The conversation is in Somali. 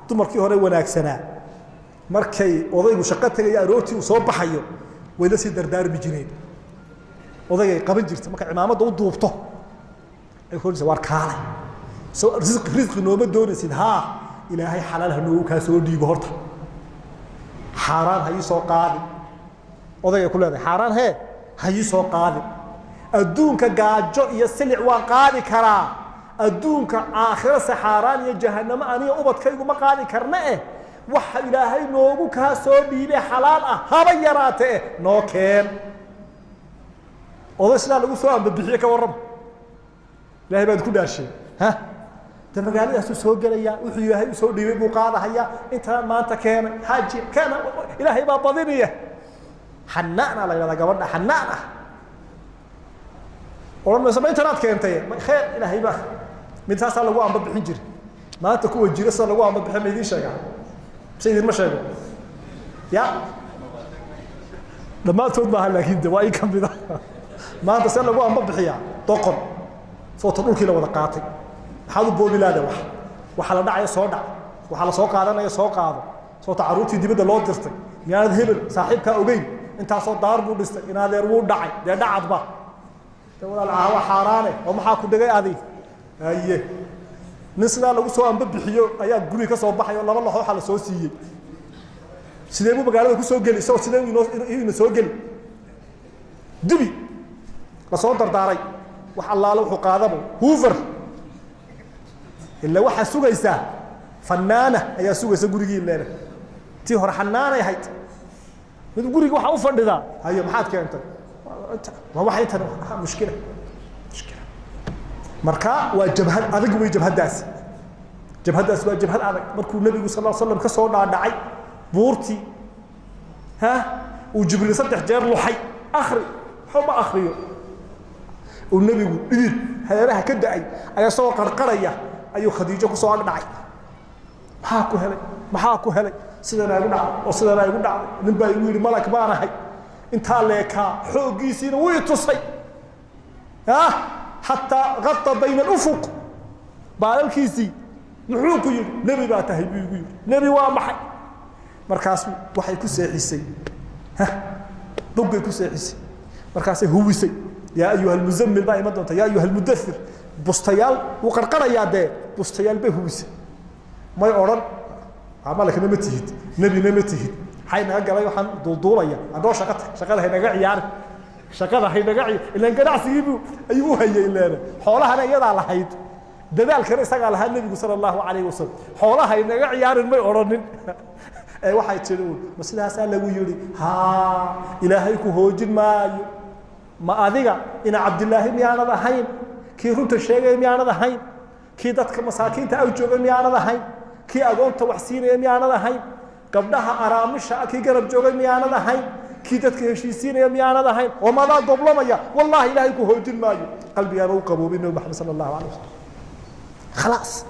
dumarkii hore wanaagsanaa markay odaygu shaqo tagay aroortii uu soo baxayo way la sii dardaarmi jireen odayga qaban jirtay marka cimaamada u duubto ay horeysa war kaalay soo rizqi nooma doonaysid ha ilaahay xalaal hanoo ka soo dhiibo horta xaraan hay soo qaadi odayga ku leedahay xaraan he hay soo qaadi adduunka gaajo iyo silic waan qaadi karaa adduunka aakhira saxaraan iyo jahannamo aniga ubadkaygu ma qaadi karna waxa ilaahay noogu ka soo dhiibay xalaal ah haba yaraatee noo keen odaysna lagu soo ambixiye ka warram ilaahay baad ku dhaashay ha magaaladaas soo galaya wuxuu ilaahay u soo dhiibay buu qaadahaya inta maanta keen haji kana ilaahay baa badinaya xanaana la yiraahdo gabadha xanaana oo samayntaad keentay khayr ilaahay baa mid taas lagu amba bixin jiray maanta kuwa jirasa lagu amba bixin meedin sheegaa sayid ma sheego ya dhamaatood ma laakiin waa in kamida maanta se lagu amba bixiya doqon soo dhulkii la wada qaatay maxaad u boobilaada waxa la dhacay soo dhac waxa la soo qaadanaya soo qaado soo tacaruurtii dibadda loo dirtay miyaad hebel saaxiibka ogeyn inta soo daar buu dhistay in adeer wuu dhacay de dhacadba walaal aawa xaraane oo maxaa ku dhigay aadi aye nisla lagu soo amba bixiyo ayaa guri ka soo baxay oo laba laxo waxa la soo siiyay sidee buu magaalada ku soo gali soo sidee inuu soo gali dibi la soo dardaaray wax allaala wuxuu qaadabo hoover illa waxa sugaysa fanaana ayaa sugaysa gurigii leena tii hor xanaanay ahayd mid guriga waxa u fadhida hayo maxaad keentay ma waxay tan mushkila marka waa jabhad adag way jabhadaas waa jabhad adag markuu nabigu sallallahu alayhi wasallam ka soo dhaadhacay buurti ha uu jibril saddex jeer luxay akhri xuma akhriyo uu nabigu dhid hareeraha ka da'ay ayaa soo qarqaraya ayuu khadiijo ku soo dhacay maxaa ku helay sidana ugu dhacay oo sidana ugu dhacay nin baa igu yiri malak baan ahay inta leeka xoogiisina way tusay hatta ghatta bayna al-ufuq baalkiisi muxuu ku yiri nabi baa tahay buu yiri nabi waa maxay markaas waxay ku seexisay bogay ku seexisay markaas huwisay ya ayuha al-muzammil baa imadonta ya ayuha al-mudaththir bustayaal uu qarqarayaa de bustayaal bay huwisay may oran amalka ma tihid nabi ma tihid hayna galay waxaan duulduulaya adoo shaqada haynaga ciyaar shaqada haynaga ilaan ganacsigiibu ayuu hayay ilaan xoolahana iyada lahayd dadaalkan isaga lahaa nabigu sallallahu alayhi wasallam xoolaha haynaga ciyaarin may oranin ay waxay tireen mas'alaas lagu yiri ha ilaahay ku hoojin maayo ma adiga ina abdullah miyaanad ahayn kii runta sheegay miyaanad ahayn kii dadka masaakiinta ay joogay miyaanad ahayn kii agoonta wax siinay miyaanad ahayn gabdhaha araamisha kii garab joogay miyaanad ahayn kii dadka heshiisiinaya miyaanad ahayn oo maada doblamaya wallahi ilaahay ku hoojin maayo qalbiga uu qaboobin nabi muhammad sallallahu alayhi wasallam خلاص